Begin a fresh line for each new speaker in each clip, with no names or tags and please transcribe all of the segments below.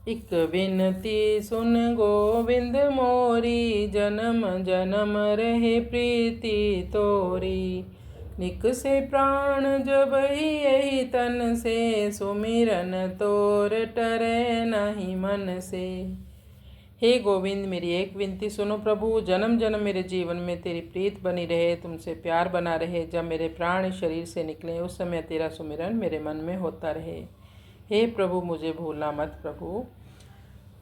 इक विनती सुन गोविंद मोरी, जन्म जन्म रहे प्रीति तोरी। निक से प्राण जब यही तन से, सुमिरन तोर टरे नहीं मन से। हे गोविंद, मेरी एक विनती सुनो प्रभु। जन्म जन्म मेरे जीवन में तेरी प्रीत बनी रहे, तुमसे प्यार बना रहे। जब मेरे प्राण शरीर से निकले उस समय तेरा सुमिरन मेरे मन में होता रहे। हे प्रभु, मुझे भूलना मत प्रभु।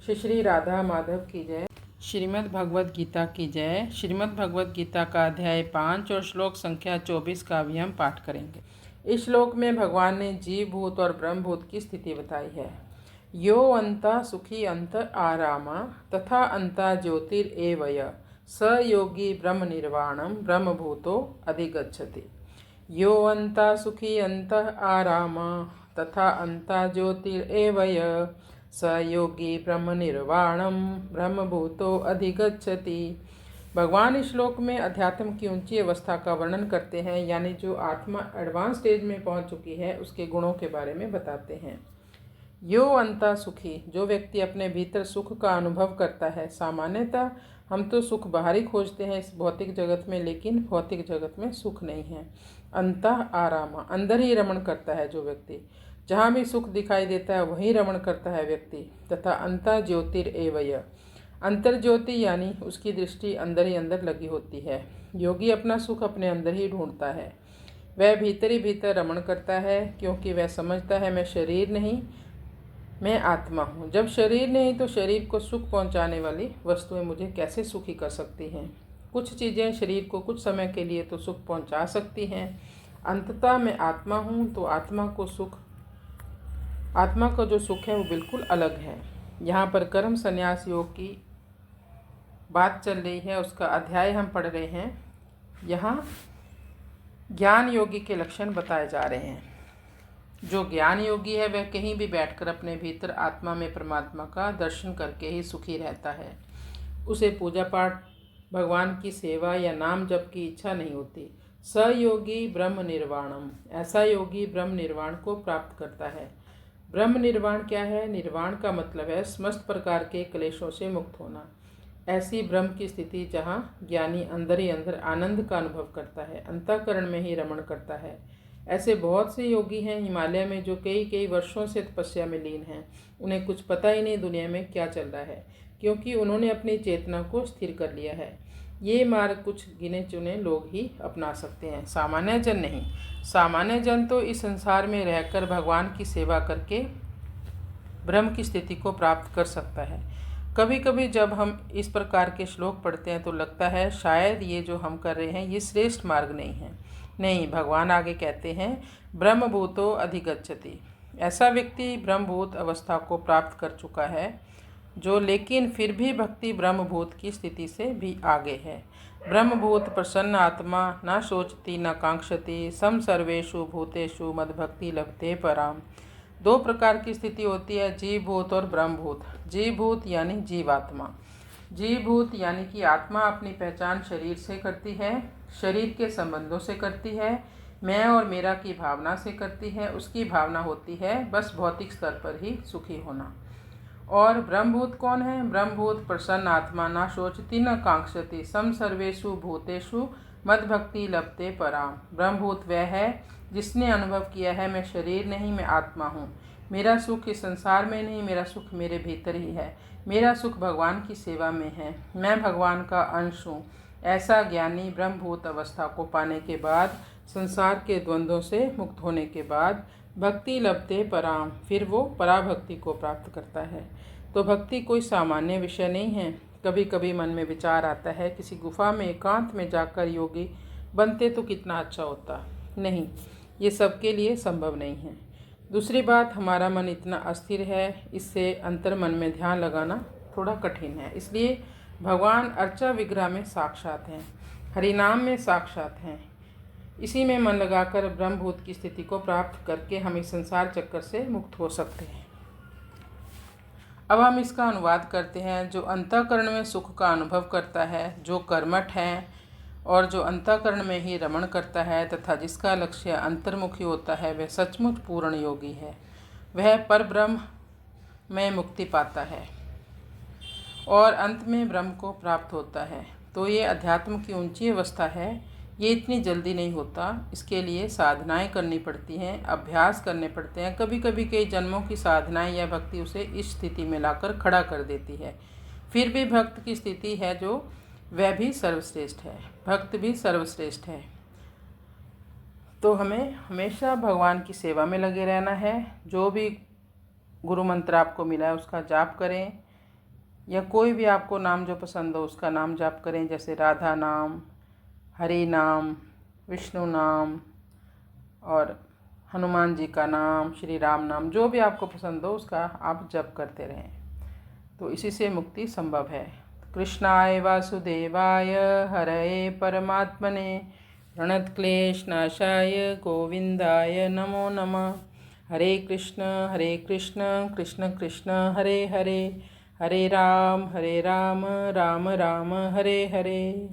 श्री श्री राधा माधव की जय। श्रीमद् भगवद गीता की जय। श्रीमद् भगवद गीता का अध्याय 5 और श्लोक संख्या 24 का भी हम पाठ करेंगे। इस श्लोक में भगवान ने जीव भूत और ब्रह्म भूत की स्थिति बताई है। यो अंता सुखी अंत आरामा, तथा अंता ज्योतिरेवय, स योगी ब्रह्म निर्वाणम ब्रह्म भूतो अधिगच्छति। यो अंता सुखी अंत आरामा, तथा अंता ज्योतिरेवय, स योगी ब्रह्म निर्वाणम ब्रह्म भूतो अधिगच्छति। भगवान इस श्लोक में अध्यात्म की ऊंची अवस्था का वर्णन करते हैं, यानी जो आत्मा एडवांस स्टेज में पहुंच चुकी है उसके गुणों के बारे में बताते हैं। यो अंता सुखी, जो व्यक्ति अपने भीतर सुख का अनुभव करता है। सामान्यतः हम तो सुख बाहर ही खोजते हैं इस भौतिक जगत में, लेकिन भौतिक जगत में सुख नहीं है। अंता आरामा, अंदर ही रमण करता है जो व्यक्ति। जहाँ भी सुख दिखाई देता है वहीं रमण करता है व्यक्ति। तथा अंता ज्योतिरेवय, अंतर ज्योति यानी उसकी दृष्टि अंदर ही अंदर लगी होती है। योगी अपना सुख अपने अंदर ही ढूंढता है। वह भीतर ही भीतर रमण करता है, क्योंकि वह समझता है मैं शरीर नहीं, मैं आत्मा हूँ। जब शरीर नहीं तो शरीर को सुख पहुँचाने वाली वस्तुएं मुझे कैसे सुखी कर सकती हैं। कुछ चीज़ें शरीर को कुछ समय के लिए तो सुख पहुँचा सकती हैं। अंततः मैं आत्मा हूँ, तो आत्मा का जो सुख है वो बिल्कुल अलग है। यहाँ पर कर्म संन्यास योग की बात चल रही है, उसका अध्याय हम पढ़ रहे हैं। यहाँ ज्ञान योगी के लक्षण बताए जा रहे हैं। जो ज्ञान योगी है वह कहीं भी बैठकर अपने भीतर आत्मा में परमात्मा का दर्शन करके ही सुखी रहता है। उसे पूजा पाठ, भगवान की सेवा या नाम जप की इच्छा नहीं होती। स योगी ब्रह्म निर्वाणम, ऐसा योगी ब्रह्म निर्वाण को प्राप्त करता है। ब्रह्म निर्वाण क्या है? निर्वाण का मतलब है समस्त प्रकार के क्लेशों से मुक्त होना। ऐसी ब्रह्म की स्थिति जहाँ ज्ञानी अंदर ही अंदर आनंद का अनुभव करता है, अंतःकरण में ही रमण करता है। ऐसे बहुत से योगी हैं हिमालय में जो कई कई वर्षों से तपस्या में लीन हैं। उन्हें कुछ पता ही नहीं दुनिया में क्या चल रहा है, क्योंकि उन्होंने अपनी चेतना को स्थिर कर लिया है। ये मार्ग कुछ गिने चुने लोग ही अपना सकते हैं, सामान्य जन नहीं। सामान्य जन तो इस संसार में रहकर भगवान की सेवा करके ब्रह्म की स्थिति को प्राप्त कर सकता है। कभी कभी जब हम इस प्रकार के श्लोक पढ़ते हैं तो लगता है शायद ये जो हम कर रहे हैं ये श्रेष्ठ मार्ग नहीं है। नहीं, भगवान आगे कहते हैं ब्रह्मभूतो अधिगच्छति। ऐसा व्यक्ति ब्रह्मभूत अवस्था को प्राप्त कर चुका है जो लेकिन फिर भी भक्ति ब्रह्मभूत की स्थिति से भी आगे है। ब्रह्मभूत प्रसन्न आत्मा न सोचती न कांक्षति, सम सर्वेषु भूतेषु मद्भक्ति लभते पराम। दो प्रकार की स्थिति होती है, जीव भूत और ब्रह्मभूत। जीव भूत यानी जीवात्मा। जीव भूत यानी कि आत्मा अपनी पहचान शरीर से करती है, शरीर के संबंधों से करती है, मैं और मेरा की भावना से करती है। उसकी भावना होती है बस भौतिक स्तर पर ही सुखी होना। और ब्रह्मभूत कौन है? ब्रह्मभूत प्रसन्न आत्मा न शोचती न कांक्षति, सम सर्वेषु भूतेषु मद्भक्ति लभते पराम। ब्रह्मभूत वह है जिसने अनुभव किया है मैं शरीर नहीं, मैं आत्मा हूँ। मेरा सुख इस संसार में नहीं, मेरा सुख मेरे भीतर ही है। मेरा सुख भगवान की सेवा में है, मैं भगवान का अंश हूँ। ऐसा ज्ञानी ब्रह्मभूत अवस्था को पाने के बाद, संसार के द्वंद्वों से मुक्त होने के बाद भक्ति लभते पराम, फिर वो पराभक्ति को प्राप्त करता है। तो भक्ति कोई सामान्य विषय नहीं है। कभी कभी मन में विचार आता है किसी गुफा में एकांत में जाकर योगी बनते तो कितना अच्छा होता। नहीं, ये सबके लिए संभव नहीं है। दूसरी बात, हमारा मन इतना अस्थिर है, इससे अंतर मन में ध्यान लगाना थोड़ा कठिन है। इसलिए भगवान अर्चा विग्रह में साक्षात हैं, हरिनाम में साक्षात हैं। इसी में मन लगाकर ब्रह्मभूत की स्थिति को प्राप्त करके हम इस संसार चक्कर से मुक्त हो सकते हैं। अब हम इसका अनुवाद करते हैं। जो अंतःकरण में सुख का अनुभव करता है, जो कर्मठ है और जो अंतःकरण में ही रमण करता है तथा जिसका लक्ष्य अंतर्मुखी होता है, वह सचमुच पूर्ण योगी है। वह परब्रह्म में मुक्ति पाता है और अंत में ब्रह्म को प्राप्त होता है। तो ये अध्यात्म की ऊंची अवस्था है। ये इतनी जल्दी नहीं होता, इसके लिए साधनाएं करनी पड़ती हैं, अभ्यास करने पड़ते हैं। कभी कभी कई जन्मों की साधनाएं या भक्ति उसे इस स्थिति में लाकर खड़ा कर देती है। फिर भी भक्त की स्थिति है जो वह भी सर्वश्रेष्ठ है, भक्त भी सर्वश्रेष्ठ है। तो हमें हमेशा भगवान की सेवा में लगे रहना है। जो भी गुरु मंत्र आपको मिला है उसका जाप करें, या कोई भी आपको नाम जो पसंद हो उसका नाम जाप करें, जैसे राधा नाम, हरि नाम, विष्णु नाम और हनुमान जी का नाम, श्री राम नाम, जो भी आपको पसंद हो उसका आप जप करते रहें। तो इसी से मुक्ति संभव है। कृष्णाय वासुदेवाय हरये परमात्मने प्रणतक्लेशनाशाय गोविंदाय नमो नमः। हरे कृष्ण कृष्ण कृष्ण हरे हरे, हरे राम राम राम हरे हरे।